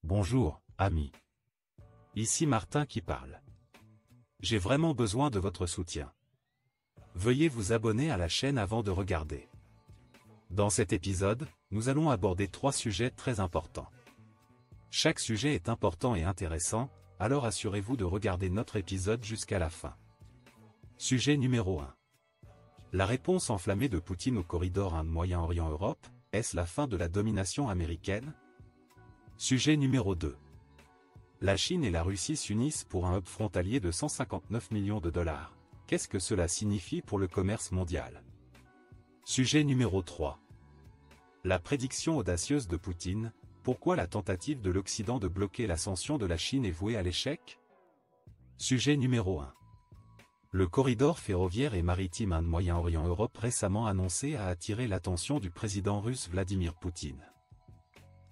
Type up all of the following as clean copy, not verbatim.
Bonjour, amis. Ici Martin qui parle. J'ai vraiment besoin de votre soutien. Veuillez vous abonner à la chaîne avant de regarder. Dans cet épisode, nous allons aborder 3 sujets très importants. Chaque sujet est important et intéressant, alors assurez-vous de regarder notre épisode jusqu'à la fin. Sujet numéro 1. La réponse enflammée de Poutine au corridor Inde-Moyen-Orient-Europe, est-ce la fin de la domination américaine? Sujet numéro 2. La Chine et la Russie s'unissent pour un hub frontalier de 159 millions de dollars. Qu'est-ce que cela signifie pour le commerce mondial? Sujet numéro 3. La prédiction audacieuse de Poutine, pourquoi la tentative de l'Occident de bloquer l'ascension de la Chine est vouée à l'échec? Sujet numéro 1. Le corridor ferroviaire et maritime Inde-Moyen-Orient-Europe récemment annoncé a attiré l'attention du président russe Vladimir Poutine.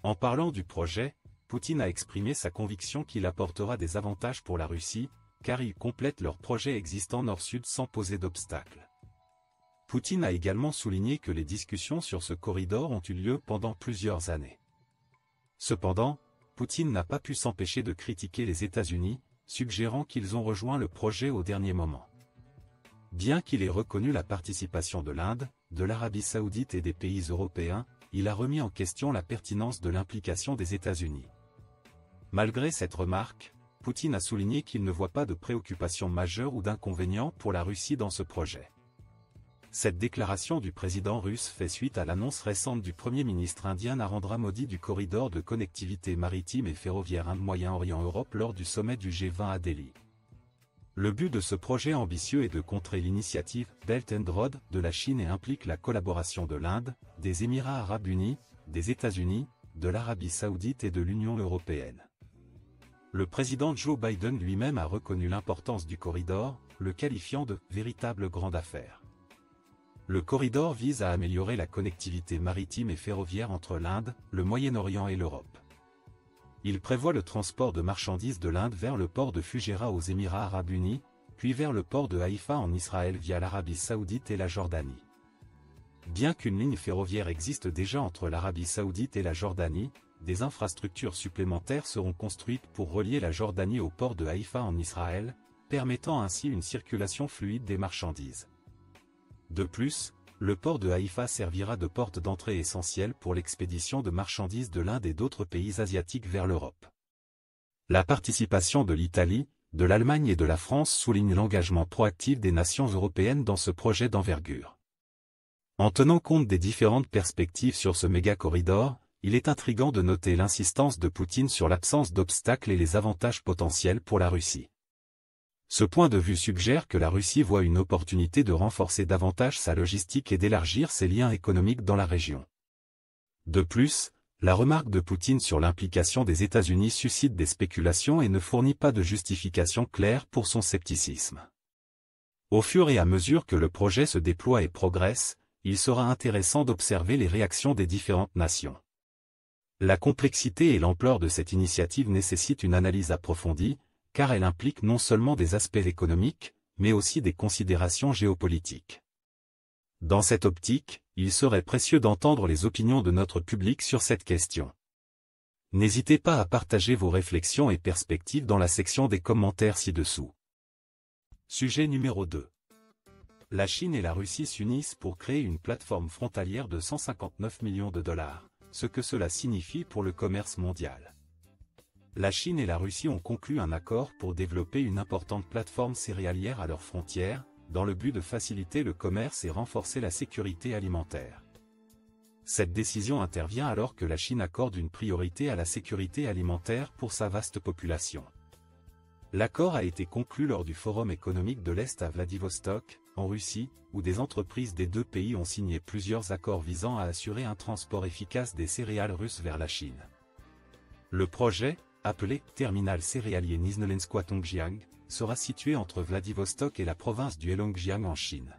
En parlant du projet, Poutine a exprimé sa conviction qu'il apportera des avantages pour la Russie, car il complète leur projet existant nord-sud sans poser d'obstacles. Poutine a également souligné que les discussions sur ce corridor ont eu lieu pendant plusieurs années. Cependant, Poutine n'a pas pu s'empêcher de critiquer les États-Unis, suggérant qu'ils ont rejoint le projet au dernier moment. Bien qu'il ait reconnu la participation de l'Inde, de l'Arabie Saoudite et des pays européens, il a remis en question la pertinence de l'implication des États-Unis. Malgré cette remarque, Poutine a souligné qu'il ne voit pas de préoccupation majeure ou d'inconvénient pour la Russie dans ce projet. Cette déclaration du président russe fait suite à l'annonce récente du Premier ministre indien Narendra Modi du corridor de connectivité maritime et ferroviaire Inde-Moyen-Orient-Europe lors du sommet du G20 à Delhi. Le but de ce projet ambitieux est de contrer l'initiative Belt and Road de la Chine et implique la collaboration de l'Inde, des Émirats arabes unis, des États-Unis, de l'Arabie saoudite et de l'Union européenne. Le président Joe Biden lui-même a reconnu l'importance du corridor, le qualifiant de « véritable grande affaire ». Le corridor vise à améliorer la connectivité maritime et ferroviaire entre l'Inde, le Moyen-Orient et l'Europe. Il prévoit le transport de marchandises de l'Inde vers le port de Fujairah aux Émirats arabes unis, puis vers le port de Haïfa en Israël via l'Arabie saoudite et la Jordanie. Bien qu'une ligne ferroviaire existe déjà entre l'Arabie saoudite et la Jordanie, des infrastructures supplémentaires seront construites pour relier la Jordanie au port de Haïfa en Israël, permettant ainsi une circulation fluide des marchandises. De plus, le port de Haïfa servira de porte d'entrée essentielle pour l'expédition de marchandises de l'Inde et d'autres pays asiatiques vers l'Europe. La participation de l'Italie, de l'Allemagne et de la France souligne l'engagement proactif des nations européennes dans ce projet d'envergure. En tenant compte des différentes perspectives sur ce méga-corridor, il est intriguant de noter l'insistance de Poutine sur l'absence d'obstacles et les avantages potentiels pour la Russie. Ce point de vue suggère que la Russie voit une opportunité de renforcer davantage sa logistique et d'élargir ses liens économiques dans la région. De plus, la remarque de Poutine sur l'implication des États-Unis suscite des spéculations et ne fournit pas de justification claire pour son scepticisme. Au fur et à mesure que le projet se déploie et progresse, il sera intéressant d'observer les réactions des différentes nations. La complexité et l'ampleur de cette initiative nécessitent une analyse approfondie, car elle implique non seulement des aspects économiques, mais aussi des considérations géopolitiques. Dans cette optique, il serait précieux d'entendre les opinions de notre public sur cette question. N'hésitez pas à partager vos réflexions et perspectives dans la section des commentaires ci-dessous. Sujet numéro 2. La Chine et la Russie s'unissent pour créer une plateforme frontalière de 159 millions de dollars, ce que cela signifie pour le commerce mondial. La Chine et la Russie ont conclu un accord pour développer une importante plateforme céréalière à leurs frontières, dans le but de faciliter le commerce et renforcer la sécurité alimentaire. Cette décision intervient alors que la Chine accorde une priorité à la sécurité alimentaire pour sa vaste population. L'accord a été conclu lors du Forum économique de l'Est à Vladivostok, en Russie, où des entreprises des deux pays ont signé plusieurs accords visant à assurer un transport efficace des céréales russes vers la Chine. Le projet, appelé « Terminal céréalier Nizhnelenskoye-Tongjiang », sera situé entre Vladivostok et la province du Heilongjiang en Chine.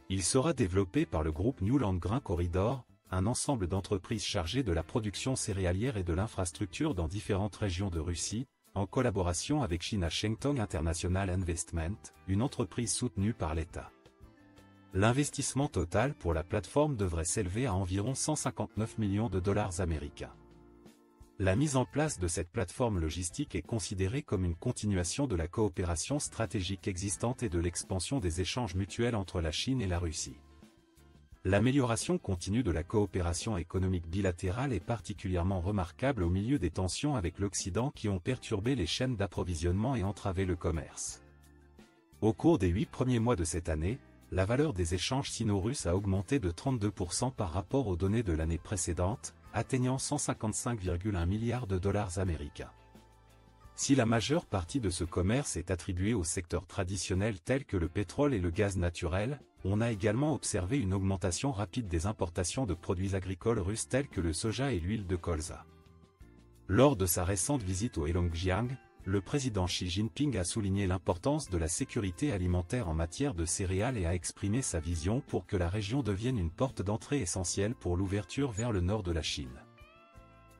Il sera développé par le groupe New Land Grain Corridor, un ensemble d'entreprises chargées de la production céréalière et de l'infrastructure dans différentes régions de Russie, en collaboration avec China Shengtong International Investment, une entreprise soutenue par l'État. L'investissement total pour la plateforme devrait s'élever à environ 159 millions de dollars américains. La mise en place de cette plateforme logistique est considérée comme une continuation de la coopération stratégique existante et de l'expansion des échanges mutuels entre la Chine et la Russie. L'amélioration continue de la coopération économique bilatérale est particulièrement remarquable au milieu des tensions avec l'Occident qui ont perturbé les chaînes d'approvisionnement et entravé le commerce. Au cours des 8 premiers mois de cette année, la valeur des échanges sino-russes a augmenté de 32% par rapport aux données de l'année précédente, atteignant 155,1 milliards de dollars américains. Si la majeure partie de ce commerce est attribuée aux secteurs traditionnels tels que le pétrole et le gaz naturel, on a également observé une augmentation rapide des importations de produits agricoles russes tels que le soja et l'huile de colza. Lors de sa récente visite au Heilongjiang, le président Xi Jinping a souligné l'importance de la sécurité alimentaire en matière de céréales et a exprimé sa vision pour que la région devienne une porte d'entrée essentielle pour l'ouverture vers le nord de la Chine.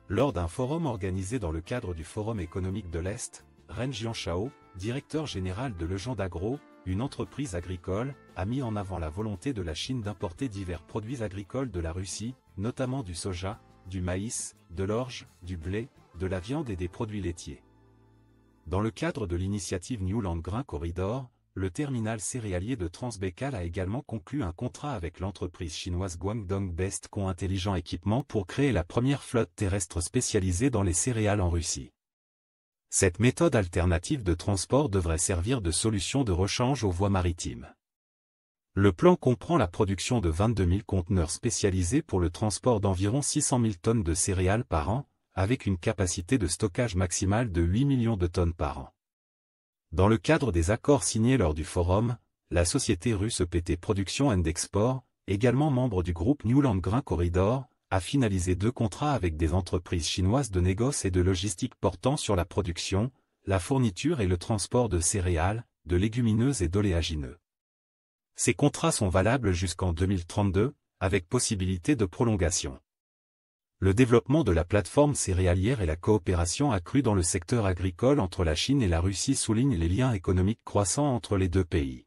Lors d'un forum organisé dans le cadre du Forum économique de l'Est, Ren Jianshao, directeur général de Legend Agro, une entreprise agricole, a mis en avant la volonté de la Chine d'importer divers produits agricoles de la Russie, notamment du soja, du maïs, de l'orge, du blé, de la viande et des produits laitiers. Dans le cadre de l'initiative New Land Grain Corridor, le terminal céréalier de Transbaikal a également conclu un contrat avec l'entreprise chinoise Guangdong Bestcom Intelligent Équipement pour créer la première flotte terrestre spécialisée dans les céréales en Russie. Cette méthode alternative de transport devrait servir de solution de rechange aux voies maritimes. Le plan comprend la production de 22 000 conteneurs spécialisés pour le transport d'environ 600 000 tonnes de céréales par an, avec une capacité de stockage maximale de 8 millions de tonnes par an. Dans le cadre des accords signés lors du forum, la société russe EPT Production and Export, également membre du groupe New Land Grain Corridor, a finalisé 2 contrats avec des entreprises chinoises de négoce et de logistique portant sur la production, la fourniture et le transport de céréales, de légumineuses et d'oléagineux. Ces contrats sont valables jusqu'en 2032, avec possibilité de prolongation. Le développement de la plateforme céréalière et la coopération accrue dans le secteur agricole entre la Chine et la Russie soulignent les liens économiques croissants entre les deux pays.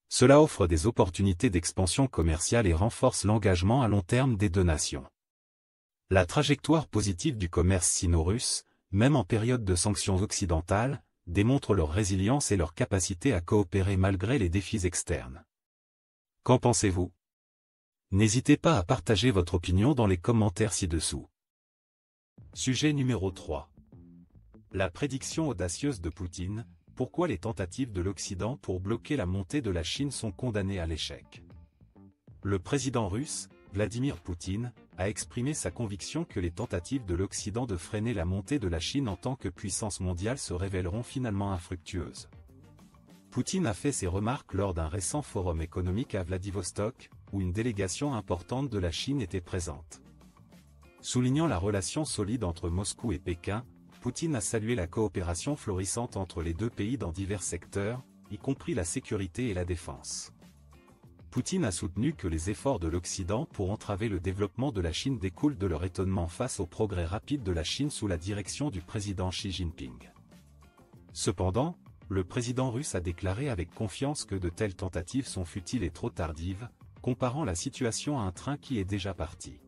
Cela offre des opportunités d'expansion commerciale et renforce l'engagement à long terme des deux nations. La trajectoire positive du commerce sino-russe, même en période de sanctions occidentales, démontre leur résilience et leur capacité à coopérer malgré les défis externes. Qu'en pensez-vous ? N'hésitez pas à partager votre opinion dans les commentaires ci-dessous. Sujet numéro 3. La prédiction audacieuse de Poutine, pourquoi les tentatives de l'Occident pour bloquer la montée de la Chine sont condamnées à l'échec. Le président russe, Vladimir Poutine, a exprimé sa conviction que les tentatives de l'Occident de freiner la montée de la Chine en tant que puissance mondiale se révéleront finalement infructueuses. Poutine a fait ces remarques lors d'un récent forum économique à Vladivostok, où une délégation importante de la Chine était présente. Soulignant la relation solide entre Moscou et Pékin, Poutine a salué la coopération florissante entre les deux pays dans divers secteurs, y compris la sécurité et la défense. Poutine a soutenu que les efforts de l'Occident pour entraver le développement de la Chine découlent de leur étonnement face au progrès rapide de la Chine sous la direction du président Xi Jinping. Cependant, le président russe a déclaré avec confiance que de telles tentatives sont futiles et trop tardives, comparant la situation à un train qui est déjà parti.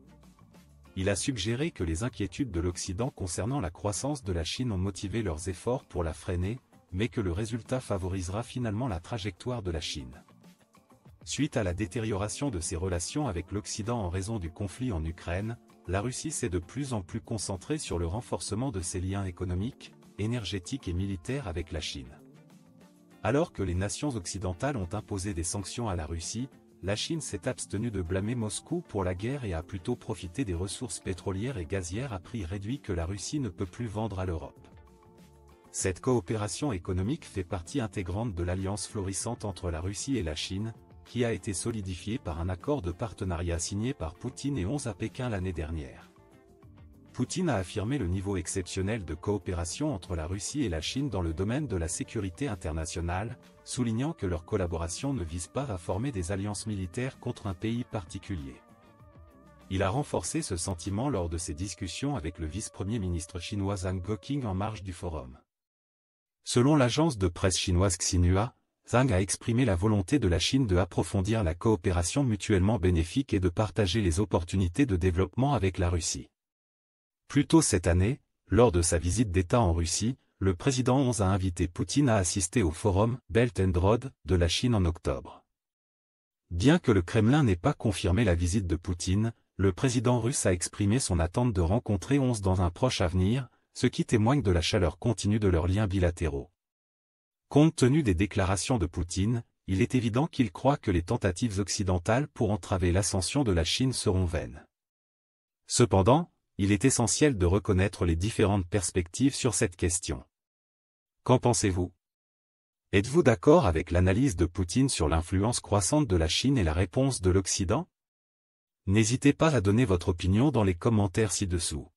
Il a suggéré que les inquiétudes de l'Occident concernant la croissance de la Chine ont motivé leurs efforts pour la freiner, mais que le résultat favorisera finalement la trajectoire de la Chine. Suite à la détérioration de ses relations avec l'Occident en raison du conflit en Ukraine, la Russie s'est de plus en plus concentrée sur le renforcement de ses liens économiques, énergétiques et militaires avec la Chine. Alors que les nations occidentales ont imposé des sanctions à la Russie, la Chine s'est abstenue de blâmer Moscou pour la guerre et a plutôt profité des ressources pétrolières et gazières à prix réduit que la Russie ne peut plus vendre à l'Europe. Cette coopération économique fait partie intégrante de l'alliance florissante entre la Russie et la Chine, qui a été solidifiée par un accord de partenariat signé par Poutine et 11 à Pékin l'année dernière. Poutine a affirmé le niveau exceptionnel de coopération entre la Russie et la Chine dans le domaine de la sécurité internationale, soulignant que leur collaboration ne vise pas à former des alliances militaires contre un pays particulier. Il a renforcé ce sentiment lors de ses discussions avec le vice-premier ministre chinois Zhang Guoqing en marge du forum. Selon l'agence de presse chinoise Xinhua, Zhang a exprimé la volonté de la Chine de approfondir la coopération mutuellement bénéfique et de partager les opportunités de développement avec la Russie. Plus tôt cette année, lors de sa visite d'État en Russie, le président Xi a invité Poutine à assister au forum Belt and Road de la Chine en octobre. Bien que le Kremlin n'ait pas confirmé la visite de Poutine, le président russe a exprimé son attente de rencontrer Xi dans un proche avenir, ce qui témoigne de la chaleur continue de leurs liens bilatéraux. Compte tenu des déclarations de Poutine, il est évident qu'il croit que les tentatives occidentales pour entraver l'ascension de la Chine seront vaines. Cependant, il est essentiel de reconnaître les différentes perspectives sur cette question. Qu'en pensez-vous? Êtes-vous d'accord avec l'analyse de Poutine sur l'influence croissante de la Chine et la réponse de l'Occident? N'hésitez pas à donner votre opinion dans les commentaires ci-dessous.